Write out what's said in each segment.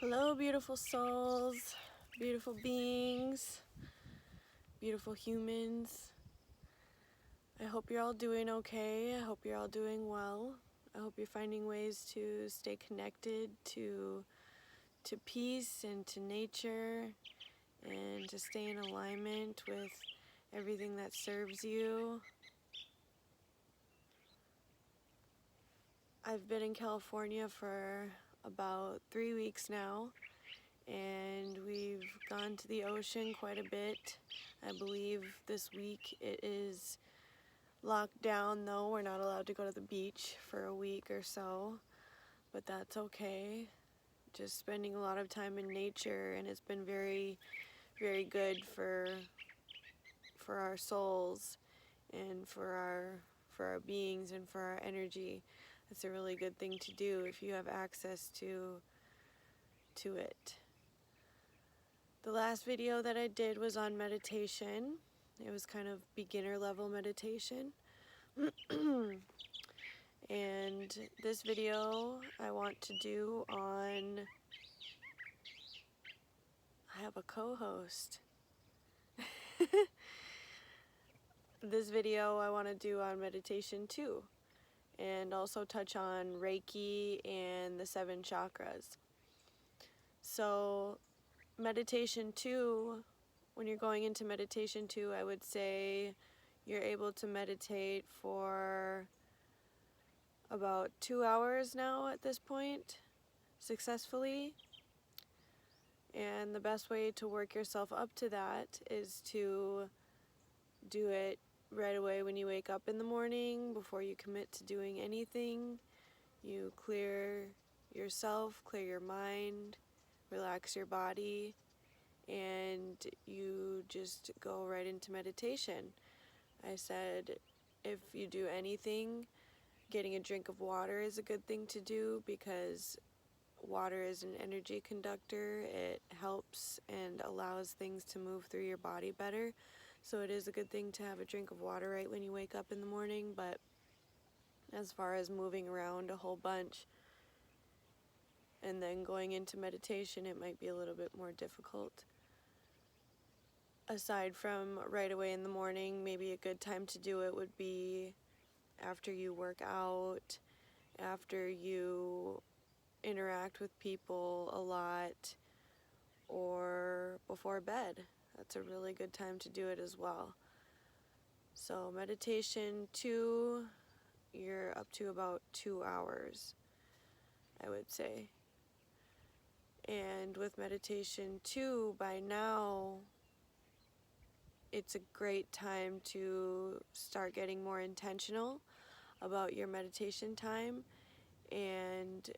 Hello, beautiful souls, beautiful beings, beautiful humans. I hope you're all doing okay. I hope you're all doing well. I hope you're finding ways to stay connected to peace and to nature and to stay in alignment with everything that serves you. I've been in California for about 3 weeks now, and we've gone to the ocean quite a bit. I believe this week it is locked down though. We're not allowed to go to the beach for a week or so, but that's okay. Just spending a lot of time in nature, and it's been very, very good for our souls and for our beings and for our energy. It's a really good thing to do if you have access to it. The last video that I did was on meditation. It was kind of beginner level meditation. And this video I want to do on, I have a co-host. This video I want to do on meditation too, and also touch on Reiki and the 7 chakras. So meditation 2, when you're going into meditation 2, I would say you're able to meditate for about 2 hours now at this point, successfully. And the best way to work yourself up to that is to do it right away when you wake up in the morning, before you commit to doing anything. You clear yourself, clear your mind, relax your body, and you just go right into meditation. I said if you do anything, getting a drink of water is a good thing to do, because water is an energy conductor. It helps and allows things to move through your body better. So it is a good thing to have a drink of water right when you wake up in the morning. But as far as moving around a whole bunch and then going into meditation, it might be a little bit more difficult. Aside from right away in the morning, maybe a good time to do it would be after you work out, after you interact with people a lot, or before bed. That's a really good time to do it as well. So meditation 2, you're up to about 2 hours, I would say. And with meditation 2, by now, it's a great time to start getting more intentional about your meditation time and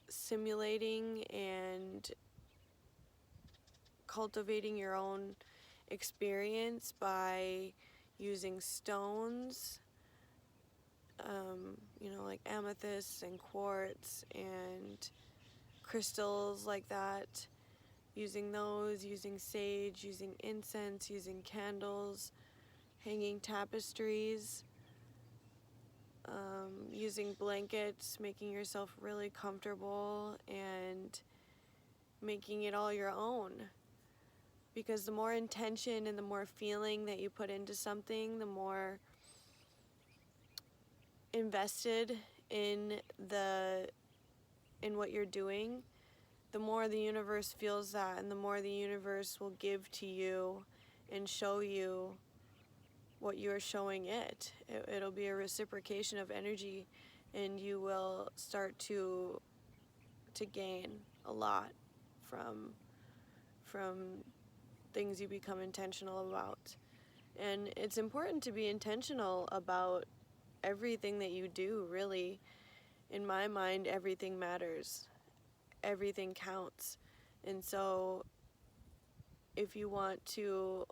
simulating and cultivating your own experience by using stones, like amethyst and quartz and crystals like that. Using those, using sage, using incense, using candles, hanging tapestries, using blankets, making yourself really comfortable and making it all your own. Because the more intention and the more feeling that you put into something, the more invested in what you're doing, the more the universe feels that, and the more the universe will give to you and show you what you're showing it. It'll be a reciprocation of energy, and you will start to gain a lot from things you become intentional about. And it's important to be intentional about everything that you do, really. In my mind, everything matters. Everything counts. And so if you want to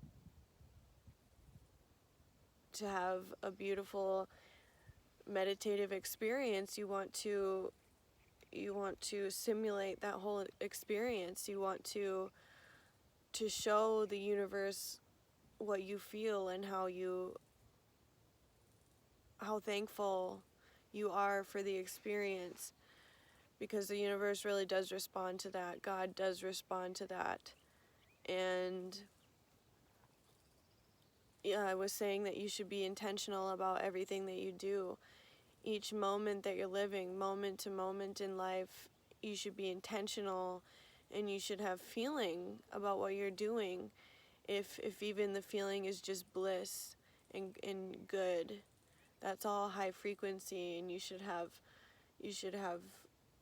have a beautiful meditative experience, you want to simulate that whole experience. You want to show the universe what you feel and how thankful you are for the experience. because the universe really does respond to that. God does respond to that. And yeah, I was saying that you should be intentional about everything that you do. Each moment that you're living, moment to moment in life, you should be intentional, and you should have feeling about what you're doing. If even the feeling is just bliss and good, that's all high frequency, and you should have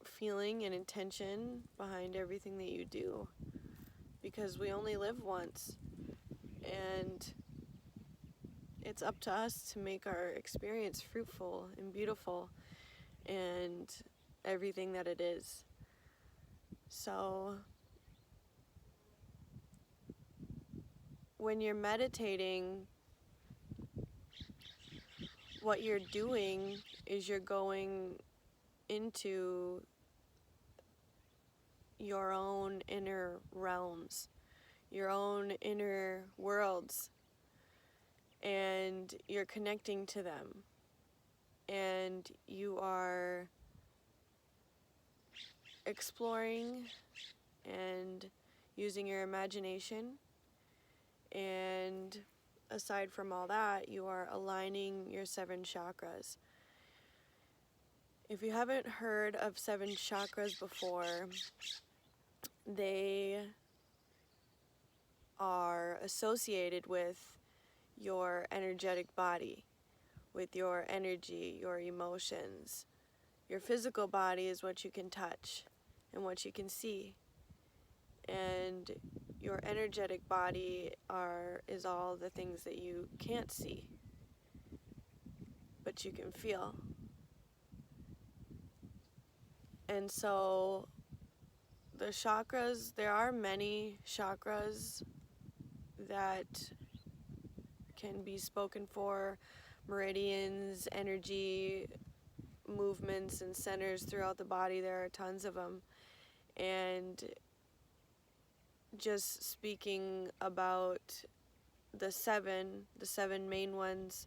feeling and intention behind everything that you do, because we only live once, and it's up to us to make our experience fruitful and beautiful and everything that it is. So when you're meditating, what you're doing is you're going into your own inner realms, your own inner worlds, and you're connecting to them. And you are exploring and using your imagination. And aside from all that, you are aligning your 7 chakras. If you haven't heard of 7 chakras before, they are associated with your energetic body, with your energy, your emotions. Your physical body is what you can touch and what you can see. And your energetic body is all the things that you can't see, but you can feel. And so the chakras, there are many chakras that can be spoken for, meridians, energy, movements, and centers throughout the body. There are tons of them. And just speaking about the seven main ones,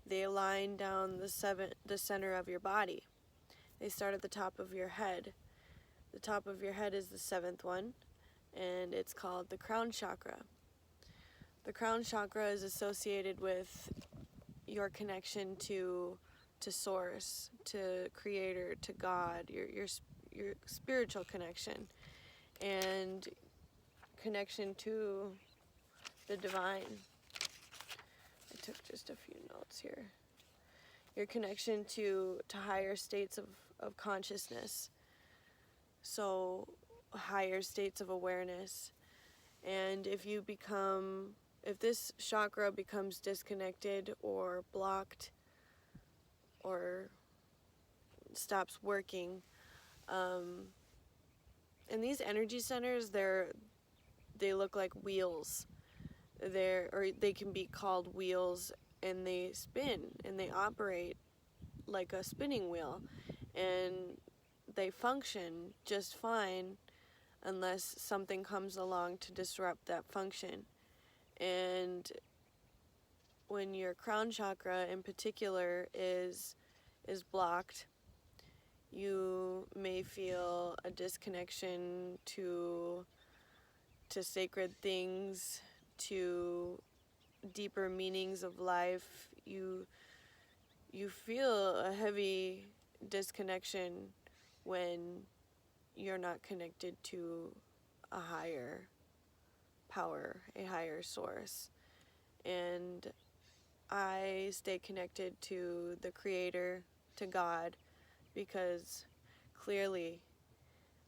they align down the center of your body. They start at the top of your head. The top of your head is the 7th one, and it's called the crown chakra. The crown chakra is associated with your connection to source, to creator, to God, your spiritual connection, and connection to the divine. I took just a few notes here. Your connection to higher states of consciousness, so higher states of awareness. And if this chakra becomes disconnected or blocked or stops working, and these energy centers, they look like wheels. They can be called wheels, and they spin and they operate like a spinning wheel, and they function just fine unless something comes along to disrupt that function. And when your crown chakra in particular is blocked, you may feel a disconnection to sacred things, to deeper meanings of life. You feel a heavy disconnection when you're not connected to a higher power, a higher source. And I stay connected to the Creator, to God, because clearly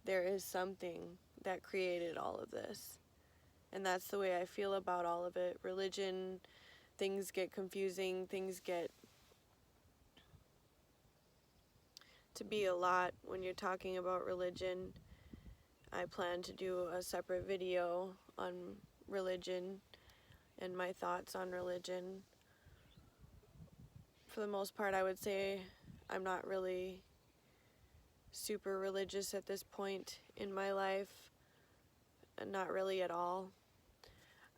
there is something that created all of this. And that's the way I feel about all of it. Religion, things get confusing, things get to be a lot when you're talking about religion. I plan to do a separate video on religion and my thoughts on religion. For the most part, I would say I'm not really super religious at this point in my life, not really at all.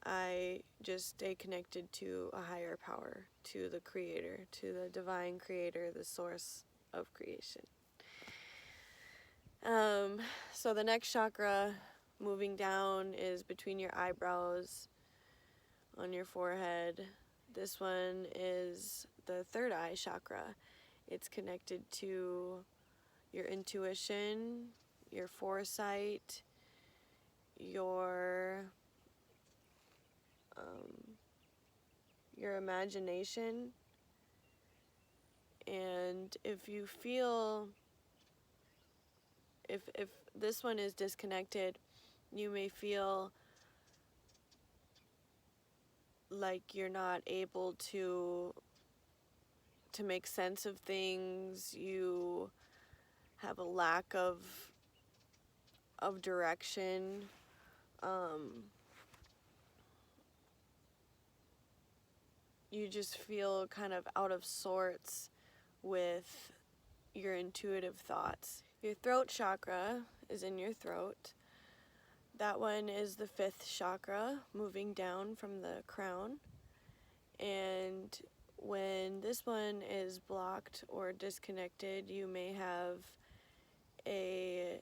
I just stay connected to a higher power, to the Creator, to the divine Creator, the source of creation. So the next chakra moving down is between your eyebrows on your forehead. This one is the third eye chakra. It's connected to your intuition, your foresight, your imagination. And if you feel, if this one is disconnected, you may feel like you're not able to make sense of things. You have a lack of direction. You just feel kind of out of sorts with your intuitive thoughts. Your throat chakra is in your throat. That one is the fifth chakra, moving down from the crown. And when this one is blocked or disconnected, you may have a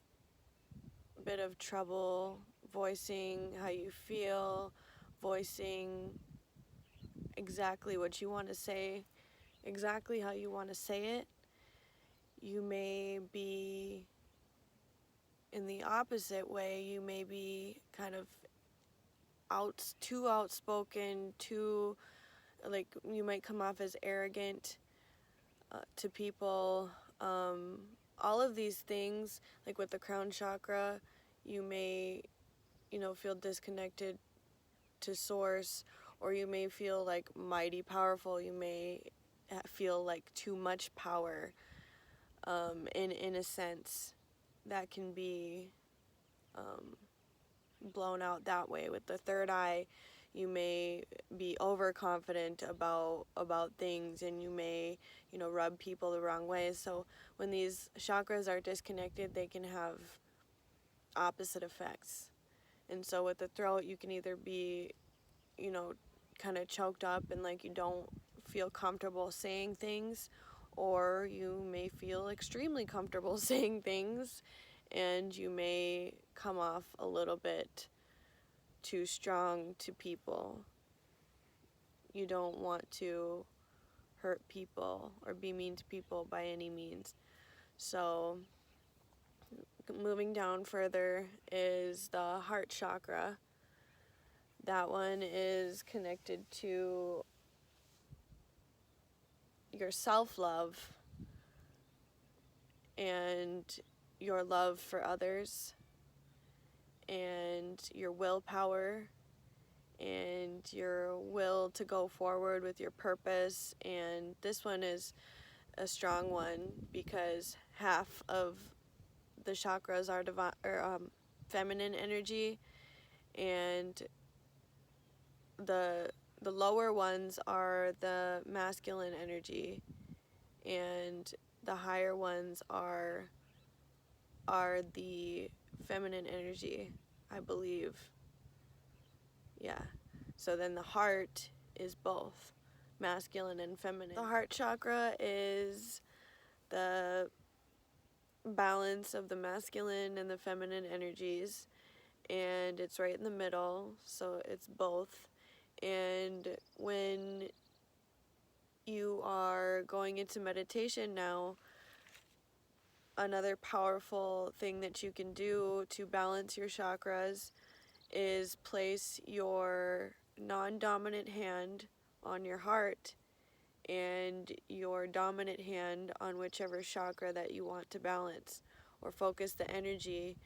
bit of trouble voicing how you feel, voicing exactly what you want to say, exactly how you want to say it. You may be in the opposite way. You may be kind of too outspoken, too, like, you might come off as arrogant to people. All of these things, like with the crown chakra, you may, feel disconnected to source, or you may feel like mighty powerful. You may feel like too much power. In a sense, that can be blown out that way. With the third eye, you may be overconfident about things, and you may, rub people the wrong way. So when these chakras are disconnected, they can have opposite effects. And so with the throat, you can either be, kind of choked up and like you don't feel comfortable saying things, or you may feel extremely comfortable saying things, and you may come off a little bit too strong to people. You don't want to hurt people or be mean to people by any means. So moving down further is the heart chakra. That one is connected to your self-love and your love for others and your willpower and your will to go forward with your purpose. And this one is a strong one because half of the chakras are feminine energy, and the lower ones are the masculine energy, and the higher ones are the feminine energy, I believe. Yeah. So then the heart is both masculine and feminine. The heart chakra is the balance of the masculine and the feminine energies, and it's right in the middle, so it's both. And when you are going into meditation now, another powerful thing that you can do to balance your chakras is place your non-dominant hand on your heart and your dominant hand on whichever chakra that you want to balance, or focus the energy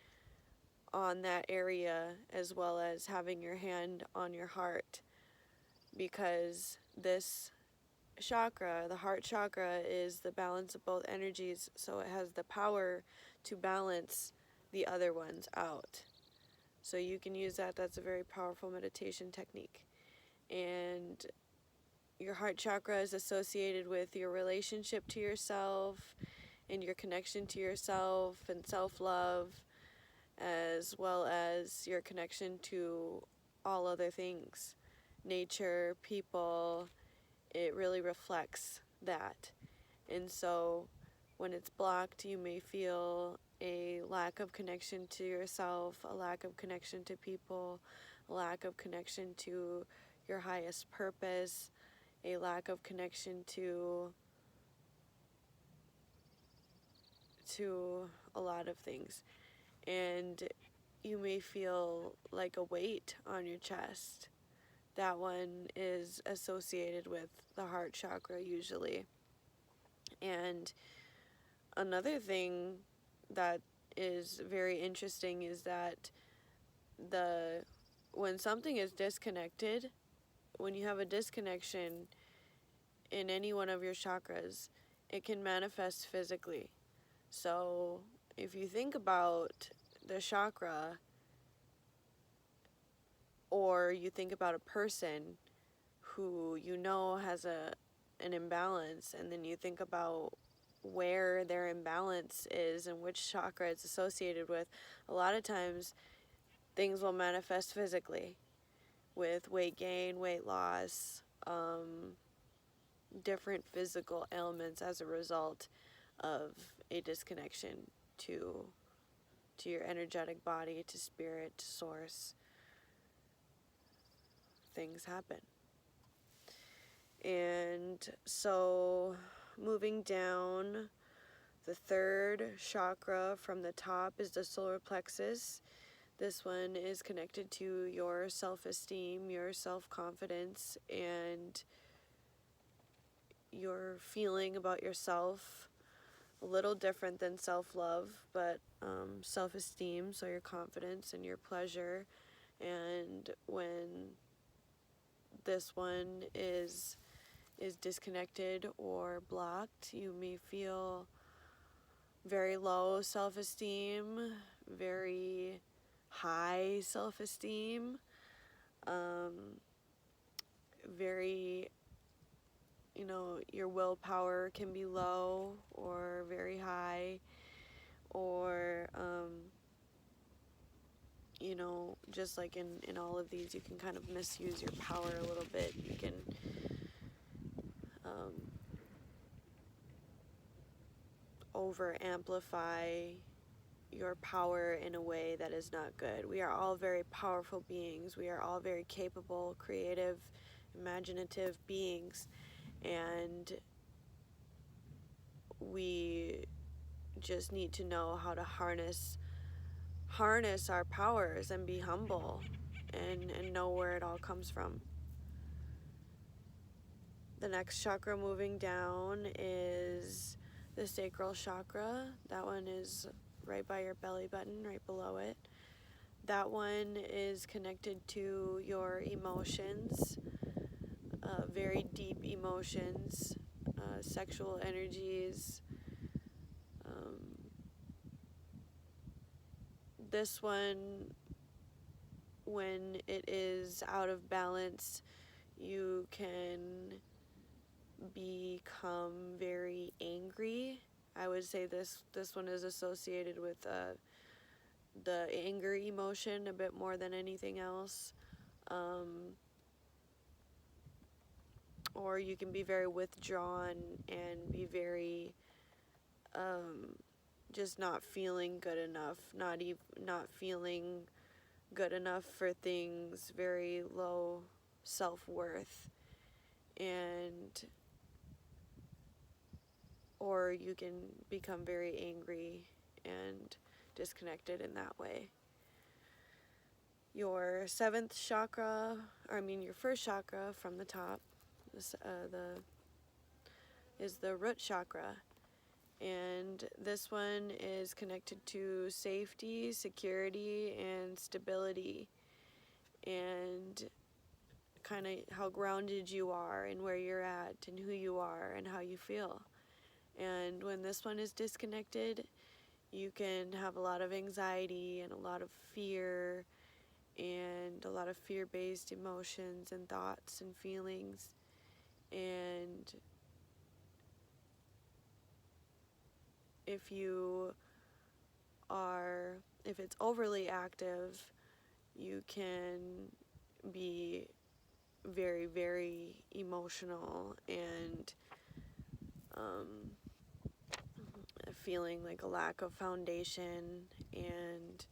on that area, as well as having your hand on your heart, because this chakra, the heart chakra, is the balance of both energies, so it has the power to balance the other ones out. So you can use that. That's a very powerful meditation technique. And your heart chakra is associated with your relationship to yourself and your connection to yourself and self-love, as well as your connection to all other things, nature, people. It really reflects that. And so when it's blocked, you may feel a lack of connection to yourself, a lack of connection to people, a lack of connection to your highest purpose, a lack of connection to a lot of things. And you may feel like a weight on your chest. That one is associated with the heart chakra usually. And another thing that is very interesting is that when something is disconnected, when you have a disconnection in any one of your chakras, it can manifest physically. So if you think about the chakra, or you think about a person who you know has an imbalance, and then you think about where their imbalance is and which chakra it's associated with, a lot of times things will manifest physically with weight gain, weight loss, different physical ailments as a result of a disconnection to your energetic body, to spirit, to source. Things happen. And so moving down, the third chakra from the top is the solar plexus. This one is connected to your self-esteem, your self-confidence, and your feeling about yourself. A little different than self-love, but self-esteem, so your confidence and your pleasure. And when this one is disconnected or blocked, you may feel very low self-esteem, very high self-esteem, very, your willpower can be low or very high, or just like in all of these, you can kind of misuse your power a little bit. You can over amplify your power in a way that is not good. We are all very powerful beings. We are all very capable, creative, imaginative beings, and we just need to know how to harness our powers and be humble and know where it all comes from. The next chakra moving down is the sacral chakra. That one is right by your belly button, right below it. That one is connected to your emotions, very deep emotions, sexual energies. This one, when it is out of balance, you can become very angry. I would say this one is associated with the anger emotion a bit more than anything else. Or you can be very withdrawn and be very just not feeling good enough, not feeling good enough for things, very low self-worth. And or you can become very angry and disconnected in that way. Your seventh chakra, your first chakra from the top, is the root chakra. And this one is connected to safety, security, and stability, and kind of how grounded you are and where you're at and who you are and how you feel. And when this one is disconnected, you can have a lot of anxiety and a lot of fear and a lot of fear-based emotions and thoughts and feelings. And if it's overly active, you can be very, very emotional and feeling like a lack of foundation and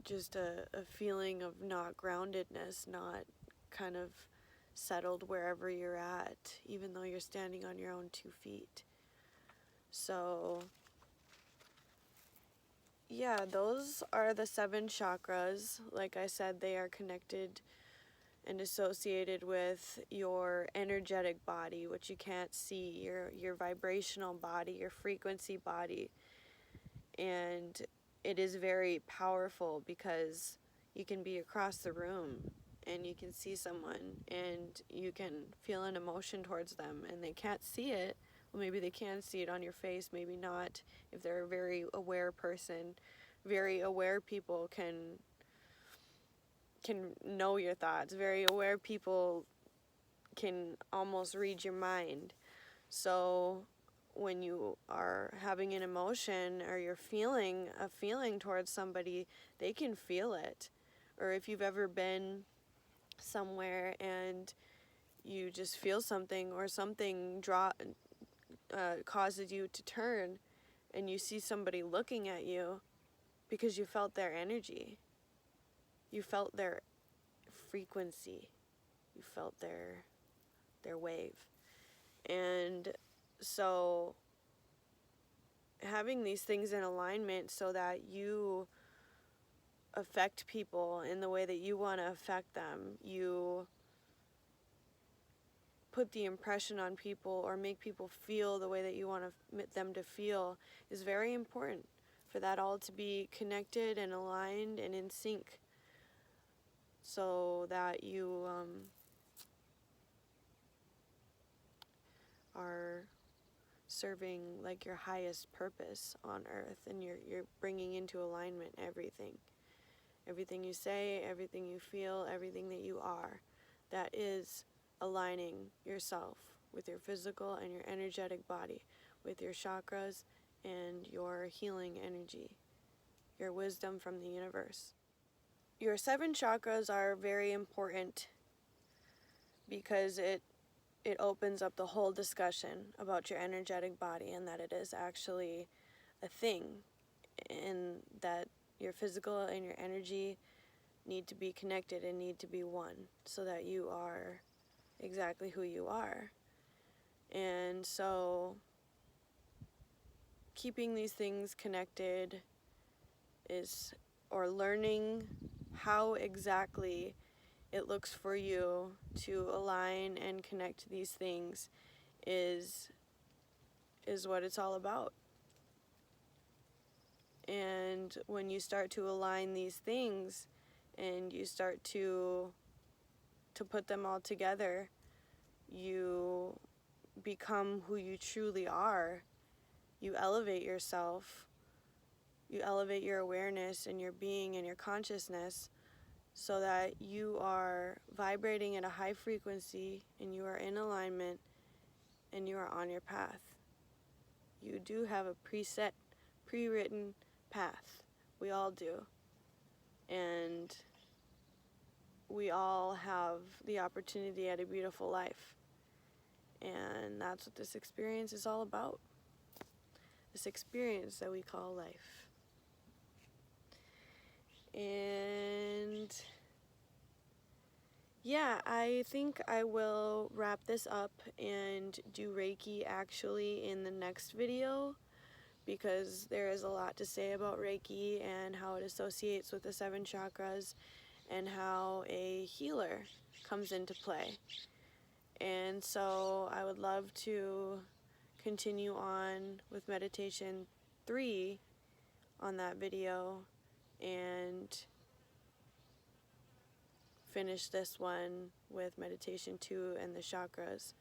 just a feeling of not groundedness, not kind of settled wherever you're at, even though you're standing on your own 2 feet. So yeah, those are the 7 chakras. Like I said, they are connected and associated with your energetic body, which you can't see, your vibrational body, your frequency body. And it is very powerful because you can be across the room and you can see someone and you can feel an emotion towards them and they can't see it. Well, maybe they can see it on your face, maybe not. If they're a very aware person, very aware people can know your thoughts. Very aware people can almost read your mind. So when you are having an emotion or you're feeling a feeling towards somebody, they can feel it. Or if you've ever been somewhere and you just feel something or something causes you to turn and you see somebody looking at you because you felt their energy. You felt their frequency. You felt their wave. And so having these things in alignment so that you affect people in the way that you want to affect them, you put the impression on people or make people feel the way that you want them to feel, is very important for that all to be connected and aligned and in sync, so that you are serving like your highest purpose on earth, and you're bringing into alignment everything you say, everything you feel, everything that you are, that is aligning yourself with your physical and your energetic body, with your chakras and your healing energy, your wisdom from the universe. Your 7 chakras are very important because it opens up the whole discussion about your energetic body, and that it is actually a thing, and that your physical and your energy need to be connected and need to be one so that you are exactly who you are. And so keeping these things connected or learning how exactly it looks for you to align and connect these things is what it's all about. And when you start to align these things and you start to put them all together, you become who you truly are. You elevate yourself. You elevate your awareness and your being and your consciousness so that you are vibrating at a high frequency and you are in alignment and you are on your path. You do have a preset, pre-written path. We all do. And we all have the opportunity at a beautiful life. And that's what this experience is all about. This experience that we call life. And yeah, I think I will wrap this up and do Reiki actually in the next video, because there is a lot to say about Reiki and how it associates with the 7 chakras and how a healer comes into play. And so I would love to continue on with meditation 3 on that video and finish this one with meditation 2 and the chakras.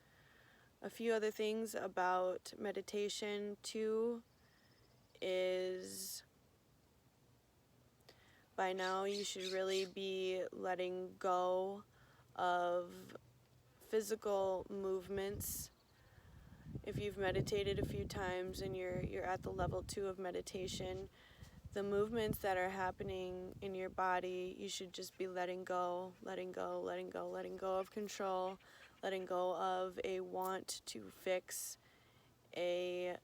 A few other things about meditation 2 is, by now you should really be letting go of physical movements. If you've meditated a few times and you're at the level 2 of meditation, the movements that are happening in your body, you should just be letting go, letting go, letting go, letting go of control, letting go of a want to fix you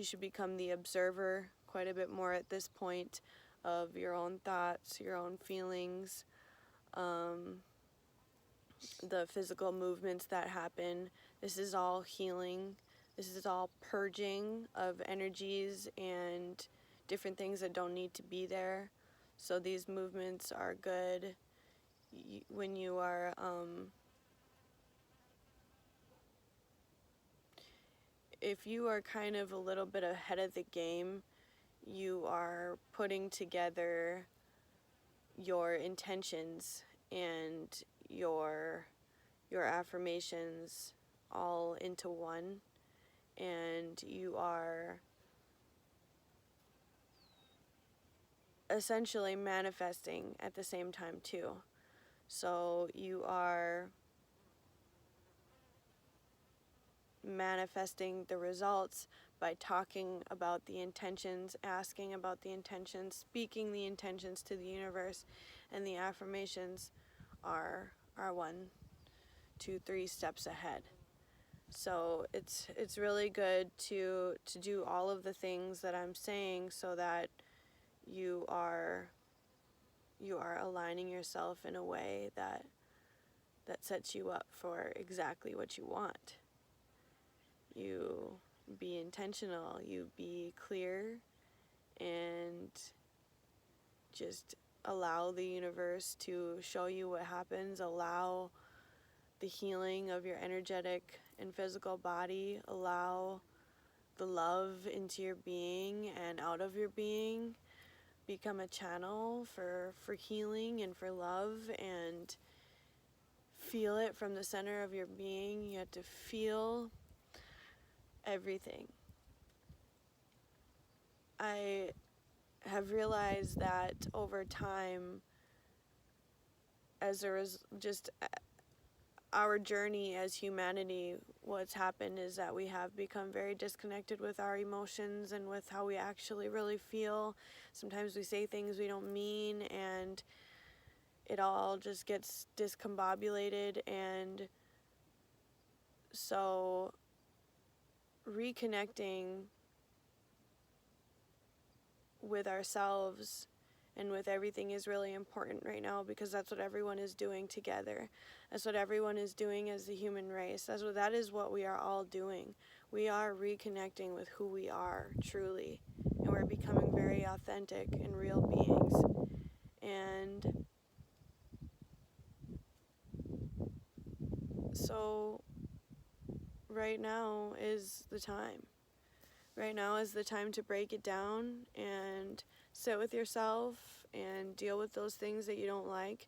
should become the observer quite a bit more at this point of your own thoughts, your own feelings, the physical movements that happen. This is all healing. This is all purging of energies and different things that don't need to be there. So these movements are good when you are if you are kind of a little bit ahead of the game, you are putting together your intentions and your affirmations all into one, and you are essentially manifesting at the same time too. So you are manifesting the results by talking about the intentions, asking about the intentions, speaking the intentions to the universe, and the affirmations are 1, 2, 3 steps ahead. So it's really good to do all of the things that I'm saying so that you are aligning yourself in a way that sets you up for exactly what you want. You be intentional, you be clear, and just allow the universe to show you what happens. Allow the healing of your energetic and physical body. Allow the love into your being and out of your being. Become a channel for healing and for love, and feel it from the center of your being. You have to feel everything. I have realized that over time, as there is just our journey as humanity, what's happened is that we have become very disconnected with our emotions and with how we actually really feel. Sometimes we say things we don't mean, and it all just gets discombobulated. And so reconnecting with ourselves and with everything is really important right now, because that's what everyone is doing together. That's what everyone is doing as the human race. That is what we are all doing. We are reconnecting with who we are truly, and we're becoming very authentic and real beings. And so right now is the time. Right now is the time to break it down and sit with yourself and deal with those things that you don't like.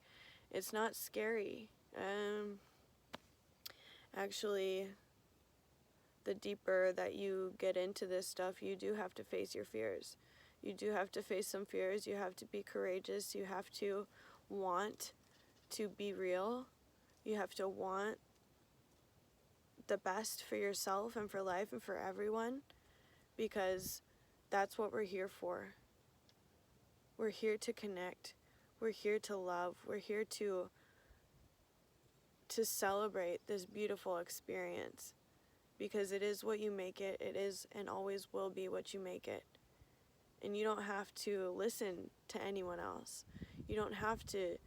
It's not scary. Actually, the deeper that you get into this stuff, you do have to face your fears. You do have to face some fears. You have to be courageous. You have to want to be real. You have to want the best for yourself and for life and for everyone, because that's what we're here for. We're here to connect. We're here to love. We're here to celebrate this beautiful experience, because it is what you make it. It is and always will be what you make it. And you don't have to listen to anyone else. You don't have to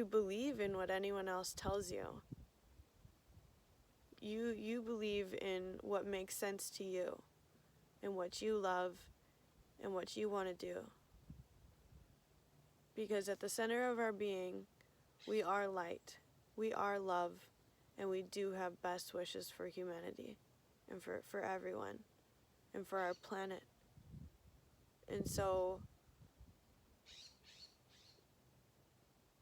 believe in what anyone else tells you. You believe in what makes sense to you and what you love and what you want to do. Because at the center of our being, we are light, we are love, and we do have best wishes for humanity and for everyone and for our planet. And so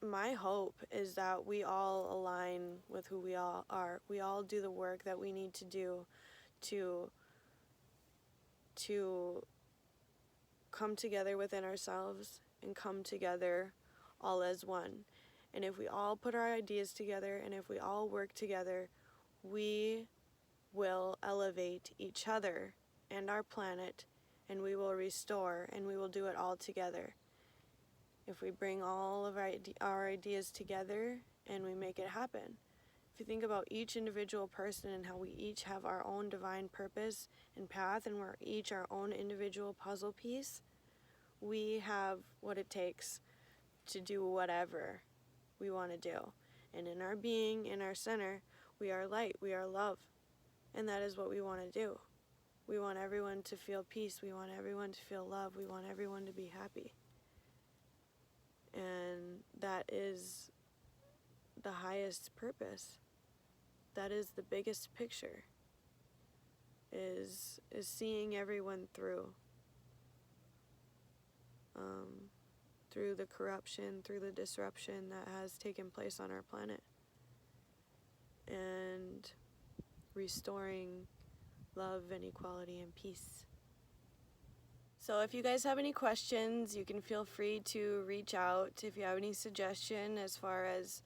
my hope is that we all align with who we all are. We all do the work that we need to do to come together within ourselves and come together all as one. And if we all put our ideas together and if we all work together, we will elevate each other and our planet, and we will restore, and we will do it all together. If we bring all of our ideas together and we make it happen. if you think about each individual person and how we each have our own divine purpose and path, and we're each our own individual puzzle piece, we have what it takes to do whatever we want to do. And in our being, in our center, we are light, we are love. And that is what we want to do. We want everyone to feel peace. We want everyone to feel love. We want everyone to be happy. And that is the highest purpose. That is the biggest picture, is seeing everyone through the corruption, through the disruption that has taken place on our planet, and restoring love and equality and peace. So if you guys have any questions, you can feel free to reach out. If you have any suggestion as far as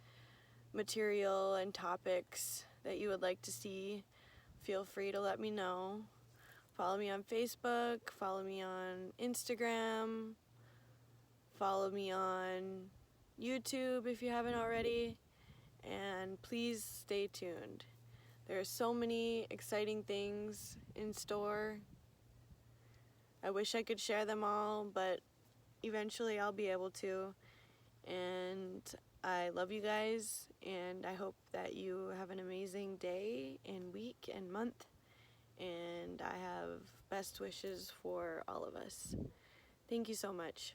material and topics that you would like to see, feel free to let me know. Follow me on Facebook, follow me on Instagram, follow me on YouTube if you haven't already, and please stay tuned. There are so many exciting things in store. I wish I could share them all, but eventually I'll be able to. And I love you guys, and I hope that you have an amazing day and week and month. And I have best wishes for all of us. Thank you so much.